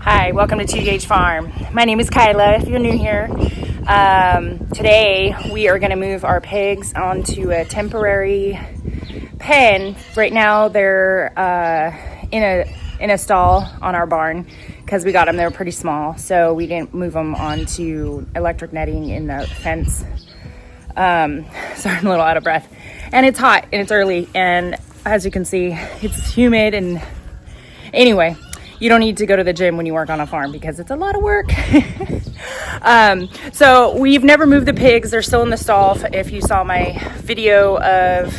Hi, welcome to 2Gauge Farm. My name is Kyla, if you're new here. Today we are going to move our pigs onto a temporary pen. Right now they're in a stall on our barn because we got them. They were pretty small, so we didn't move them onto electric netting in the fence. Sorry, I'm a little out of breath. And it's hot and it's early, and as you can see, it's humid. And anyway, you don't need to go to the gym when you work on a farm because it's a lot of work. So we've never moved the pigs. They're still in the stall. If you saw my video of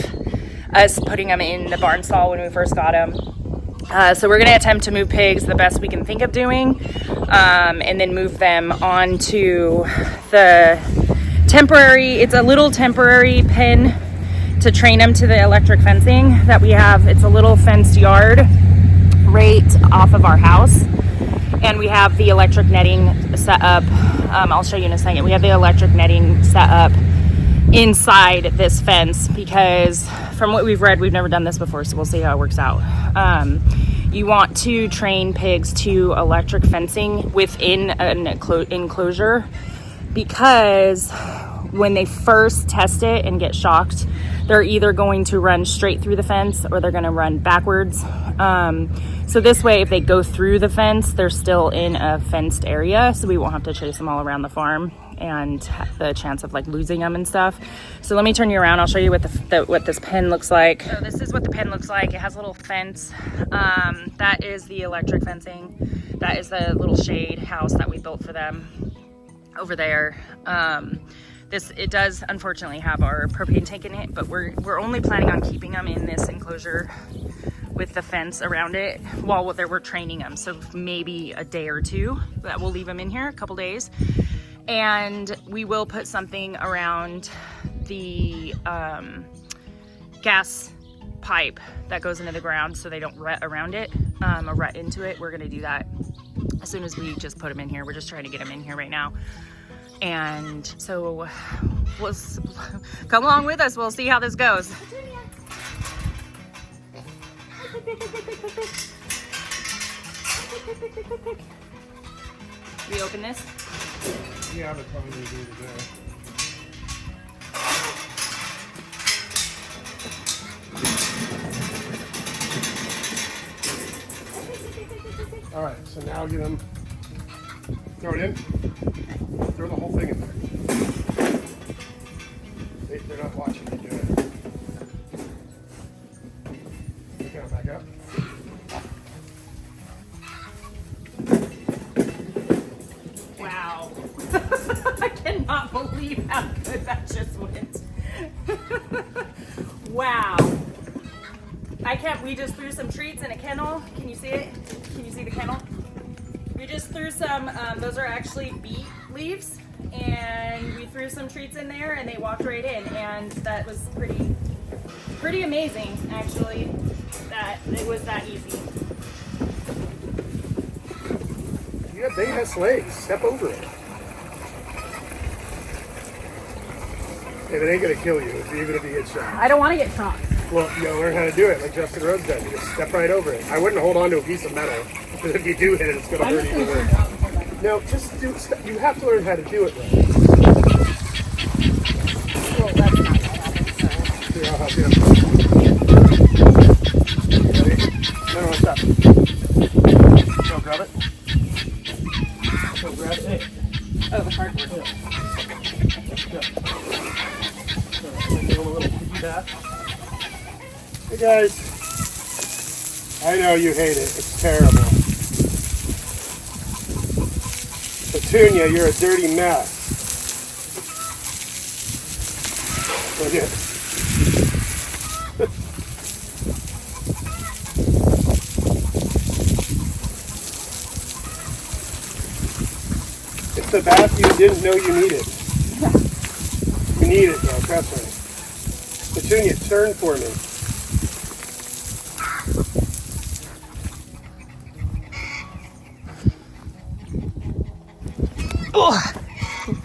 us putting them in the barn stall when we first got them. So we're going to attempt to move pigs the best we can think of doing, and then move them onto the temporary, it's a little temporary pen to train them to the electric fencing that we have. It's a little fenced yard right off of our house, and we have the electric netting set up. I'll show you in a second. We have the electric netting set up inside this fence because from what we've read, we've never done this before, so we'll see how it works out. You want to train pigs to electric fencing within an enclosure, because when they first test it and get shocked, they're either going to run straight through the fence or they're going to run backwards. So this way, if they go through the fence, they're still in a fenced area, so we won't have to chase them all around the farm and have the chance of like losing them and stuff. So let me turn you around. I'll show you what what this pen looks like. So this is what the pen looks like. It has a little fence. That is the electric fencing. That is the little shade house that we built for them over there. It does unfortunately have our propane tank in it, but we're only planning on keeping them in this enclosure with the fence around it while we're training them. So maybe a day or two that we'll leave them in here, a couple days. And we will put something around the gas pipe that goes into the ground so they don't rut around it, or rut into it. We're gonna do that as soon as we just put them in here. We're just trying to get them in here right now. And so come along with us. We'll see how this goes. We open this? Yeah, but probably do today. All right, so now get them. Throw it in. Throw the whole thing in there. They're not watching you do it. Okay, I'll back up. Wow. I cannot believe how good that just went. Wow. We just threw some treats in a kennel. Can you see it? Can you see the kennel? We just threw some, those are actually beet leaves, and we threw some treats in there and they walked right in, and that was pretty amazing, actually, that it was that easy. You got big ass legs. Step over it. If it ain't gonna kill you, even if you get shot. I don't want to get shot. Well, you gotta learn how to do it like Justin Rhodes does. You just step right over it. I wouldn't hold on to a piece of metal, because if you do hit it, it's gonna hurt even worse. No, just do. You have to learn how to do it right. Well, that's not what happened, so. Here, I'll help you. Ready? No, stop. Go grab it. Go grab it. Oh, the cardboard. Go. Give them a little piggyback. Hey guys, I know you hate it. It's terrible. Petunia, you're a dirty mess. Look at it. It's the bath you didn't know you needed. You need it though, trust me. Petunia, turn for me. Oh,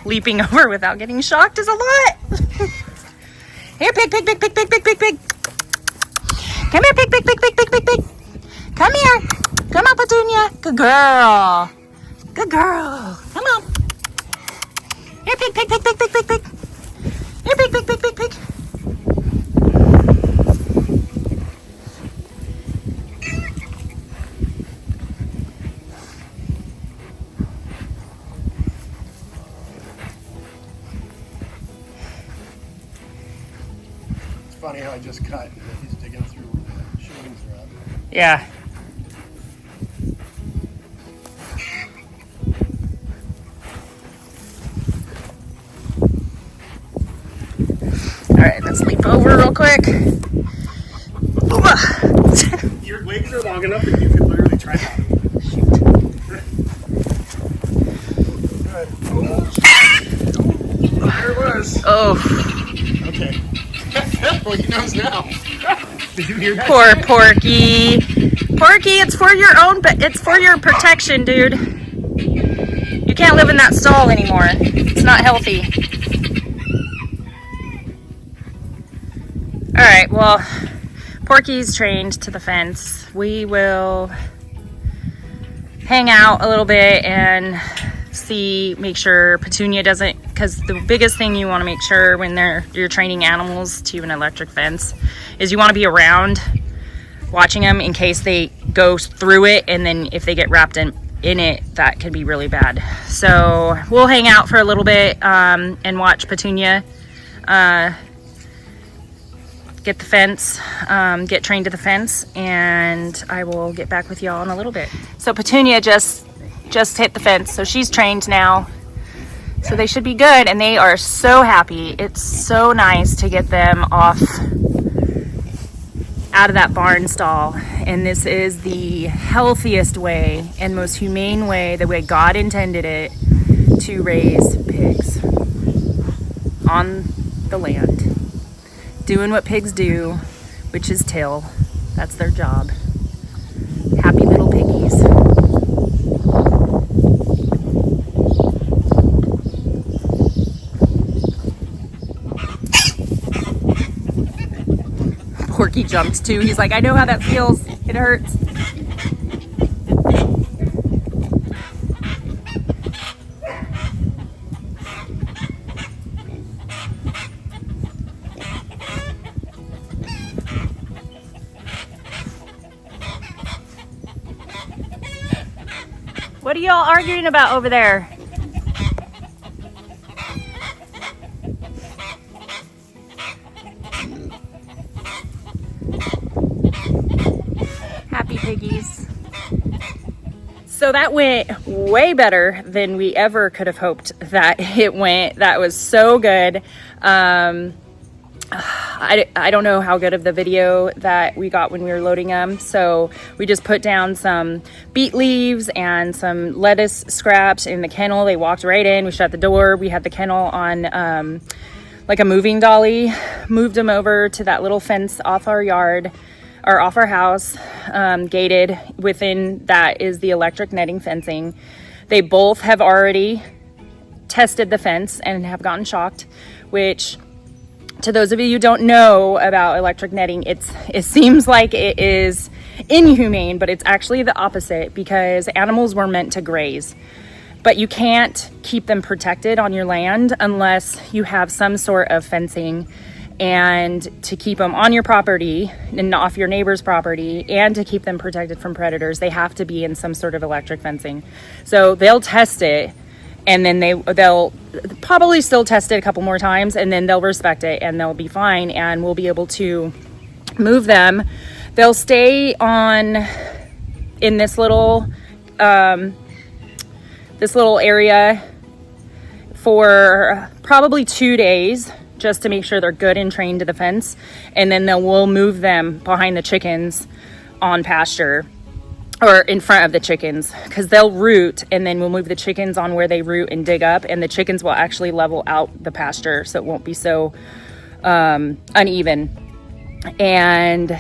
leaping over without getting shocked is a lot. Here, pig. Come here, pig. Come here. Come on, Petunia. Petunia. Good girl. Good girl. Come on. Here, pig, pig, pig, pig, pig, pig, pig. Here, pig, pig, pig, pig, pig. It's funny how I just cut and he's digging through where the shillings are at. Yeah. All right, let's leap over real quick. Your legs are long enough that you could literally try that. Good. There it was. Oh, Okay. Well, he knows now. Did you hear that? poor Porky. Porky, it's for your own, but it's for your protection, dude. You can't live in that stall anymore. It's not healthy. All right, well, Porky's trained to the fence. We will hang out a little bit and make sure Petunia doesn't, because the biggest thing you want to make sure when you're training animals to an electric fence is you want to be around watching them in case they go through it, and then if they get wrapped in it, that can be really bad. So we'll hang out for a little bit and watch Petunia get the fence, get trained to the fence, and I will get back with y'all in a little bit. So Petunia just hit the fence, so she's trained now. So they should be good, and they are so happy. It's so nice to get them off out of that barn stall. And this is the healthiest way and most humane way, the way God intended it, to raise pigs on the land. Doing what pigs do, which is till. That's their job. Happy little piggies. Porky jumped too. He's like, I know how that feels. It hurts. What are y'all arguing about over there? Happy piggies. So that went way better than we ever could have hoped that it went. That was so good. I don't know how good of the video that we got when we were loading them. So we just put down some beet leaves and some lettuce scraps in the kennel. They walked right in. We shut the door. We had the kennel on like a moving dolly. Moved them over to that little fence off our yard or off our house, gated. Within that is the electric netting fencing. They both have already tested the fence and have gotten shocked, which, to those of you who don't know about electric netting, it seems like it is inhumane, but it's actually the opposite, because animals were meant to graze. But you can't keep them protected on your land unless you have some sort of fencing, and to keep them on your property and off your neighbor's property, and to keep them protected from predators, they have to be in some sort of electric fencing. So they'll test it, and then they'll probably still test it a couple more times, and then they'll respect it and they'll be fine, and we'll be able to move them. They'll stay on in this little area for probably 2 days, just to make sure they're good and trained to the fence, and then we'll move them behind the chickens on pasture, or in front of the chickens, because they'll root, and then we'll move the chickens on where they root and dig up, and the chickens will actually level out the pasture so it won't be so uneven. And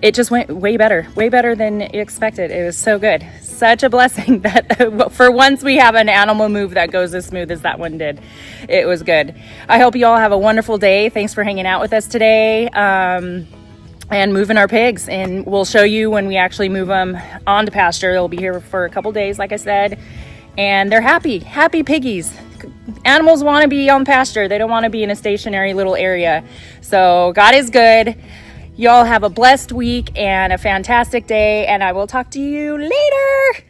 it just went way better than expected. It was so good. Such a blessing that for once we have an animal move that goes as smooth as that one did. It was good. I hope you all have a wonderful day. Thanks for hanging out with us today. and moving our pigs. And we'll show you when we actually move them onto pasture. They'll be here for a couple days, like I said, and they're happy piggies. Animals want to be on pasture. They don't want to be in a stationary little area. So God is good. Y'all have a blessed week and a fantastic day, and I will talk to you later.